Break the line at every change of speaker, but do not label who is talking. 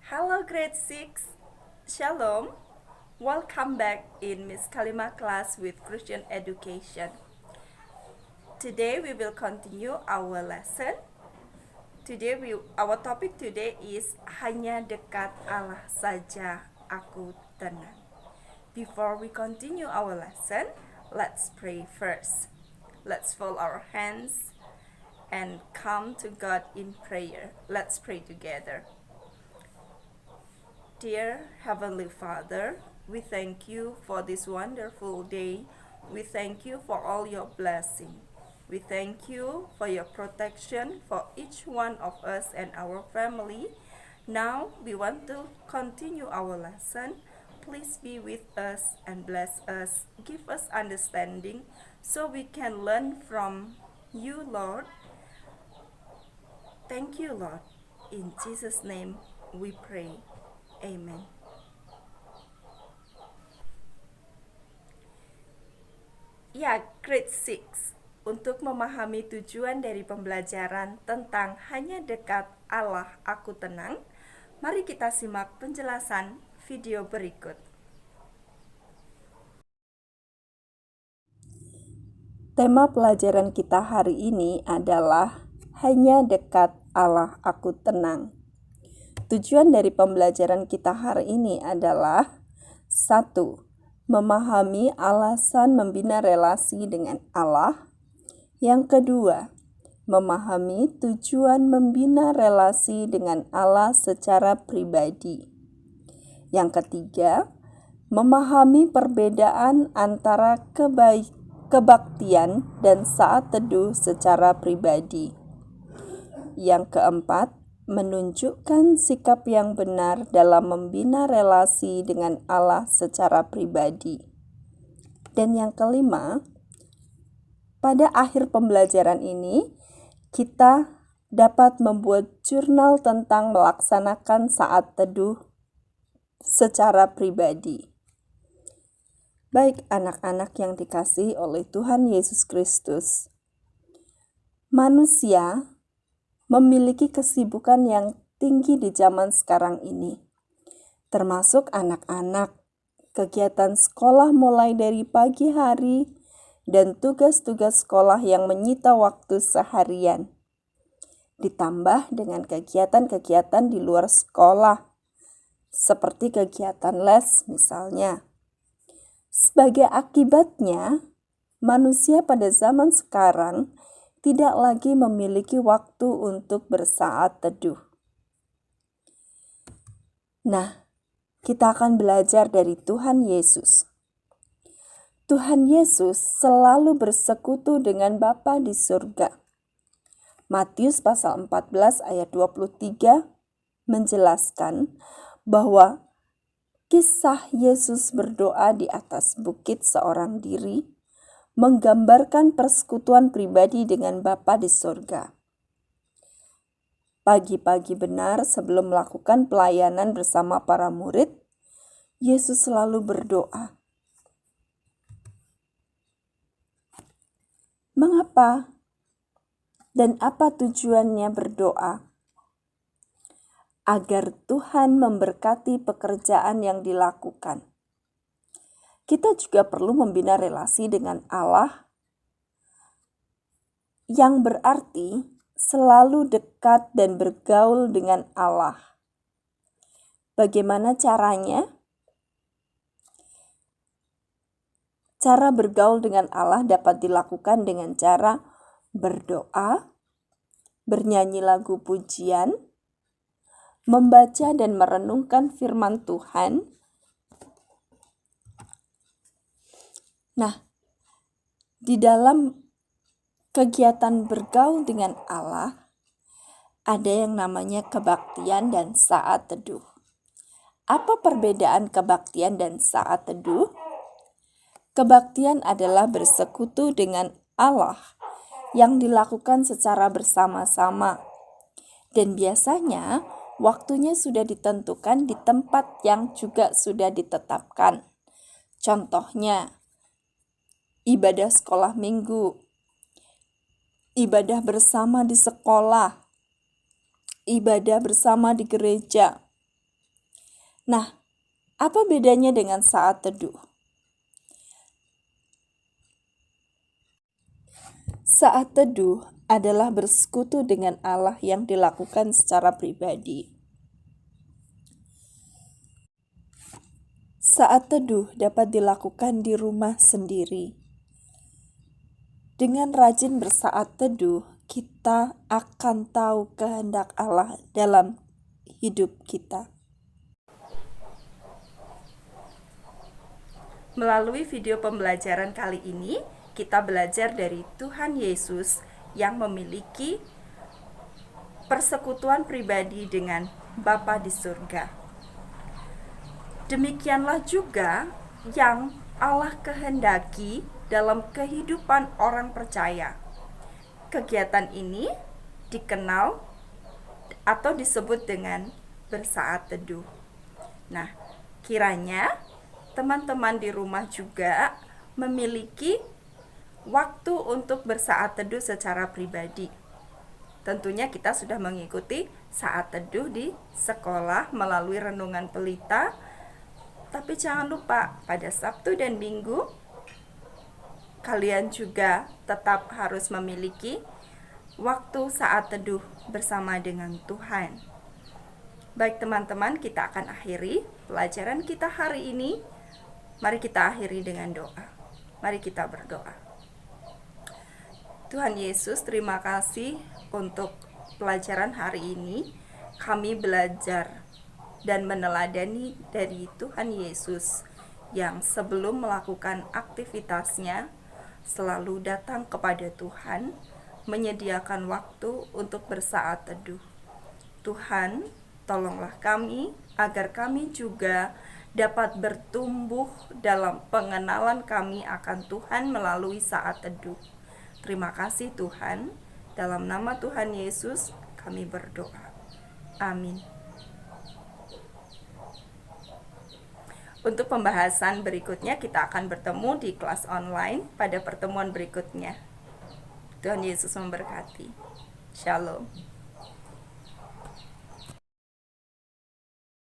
Hello grade 6. Shalom. Welcome back in Miss Kalima class with Christian education. Today we will continue our lesson. Our topic today is hanya dekat Allah saja aku tenang. Before we continue our lesson, let's pray first. Let's fold our hands and come to God in prayer. Let's pray together. Dear Heavenly Father, we thank you for this wonderful day. We thank you for all your blessing. We thank you for your protection for each one of us and our family. Now we want to continue our lesson. Please be with us and bless us. Give us understanding so we can learn from you, Lord. Thank you, Lord. In Jesus' name we pray. Amen. Ya, grade 6. Untuk memahami tujuan dari pembelajaran tentang hanya dekat Allah aku tenang, mari kita simak penjelasan video berikut. Tema pelajaran kita hari ini adalah hanya dekat Allah aku tenang. Tujuan dari pembelajaran kita hari ini adalah 1. Memahami alasan membina relasi dengan Allah. Yang kedua, memahami tujuan membina relasi dengan Allah secara pribadi. Yang ketiga, memahami perbedaan antara kebaktian dan saat teduh secara pribadi. Yang keempat, menunjukkan sikap yang benar dalam membina relasi dengan Allah secara pribadi. Dan yang kelima, pada akhir pembelajaran ini, kita dapat membuat jurnal tentang melaksanakan saat teduh secara pribadi. Baik anak-anak yang dikasihi oleh Tuhan Yesus Kristus, manusia memiliki kesibukan yang tinggi di zaman sekarang ini, termasuk anak-anak. Kegiatan sekolah mulai dari pagi hari dan tugas-tugas sekolah yang menyita waktu seharian. Ditambah dengan kegiatan-kegiatan di luar sekolah, seperti kegiatan les misalnya. Sebagai akibatnya, manusia pada zaman sekarang tidak lagi memiliki waktu untuk bersaat teduh. Nah, kita akan belajar dari Tuhan Yesus. Tuhan Yesus selalu bersekutu dengan Bapa di surga. Matius pasal 14 ayat 23 menjelaskan bahwa kisah Yesus berdoa di atas bukit seorang diri menggambarkan persekutuan pribadi dengan Bapa di surga. Pagi-pagi benar sebelum melakukan pelayanan bersama para murid, Yesus selalu berdoa. Mengapa? Dan apa tujuannya berdoa? Agar Tuhan memberkati pekerjaan yang dilakukan. Kita juga perlu membina relasi dengan Allah, yang berarti selalu dekat dan bergaul dengan Allah. Bagaimana caranya? Cara bergaul dengan Allah dapat dilakukan dengan cara berdoa, bernyanyi lagu pujian, membaca dan merenungkan firman Tuhan. Nah, di dalam kegiatan bergaul dengan Allah, ada yang namanya kebaktian dan saat teduh. Apa perbedaan kebaktian dan saat teduh? Kebaktian adalah bersekutu dengan Allah yang dilakukan secara bersama-sama. Dan biasanya waktunya sudah ditentukan di tempat yang juga sudah ditetapkan. Contohnya, ibadah sekolah minggu, ibadah bersama di sekolah, ibadah bersama di gereja, Nah, apa bedanya dengan saat teduh? Saat teduh adalah bersekutu dengan Allah yang dilakukan secara pribadi. Saat teduh dapat dilakukan di rumah sendiri. Dengan rajin bersaat teduh, kita akan tahu kehendak Allah dalam hidup kita. Melalui video pembelajaran kali ini, kita belajar dari Tuhan Yesus yang memiliki persekutuan pribadi dengan Bapa di surga. Demikianlah juga yang Allah kehendaki dalam kehidupan orang percaya. Kegiatan ini dikenal atau disebut dengan bersaat teduh. Nah, kiranya teman-teman di rumah juga memiliki waktu untuk bersaat teduh secara pribadi. Tentunya kita sudah mengikuti saat teduh di sekolah melalui renungan pelita. Tapi jangan lupa pada Sabtu dan Minggu kalian juga tetap harus memiliki waktu saat teduh bersama dengan Tuhan. Baik teman-teman, kita akan akhiri pelajaran kita hari ini. Mari kita akhiri dengan doa. Mari kita berdoa. Tuhan Yesus, terima kasih untuk pelajaran hari ini. Kami belajar dan meneladani dari Tuhan Yesus yang sebelum melakukan aktivitasnya selalu datang kepada Tuhan, menyediakan waktu untuk bersaat teduh. Tuhan, tolonglah kami agar kami juga dapat bertumbuh dalam pengenalan kami akan Tuhan melalui saat teduh. Terima kasih Tuhan, dalam nama Tuhan Yesus kami berdoa. Amin. Untuk pembahasan berikutnya kita akan bertemu di kelas online pada pertemuan berikutnya. Tuhan Yesus memberkati. Shalom.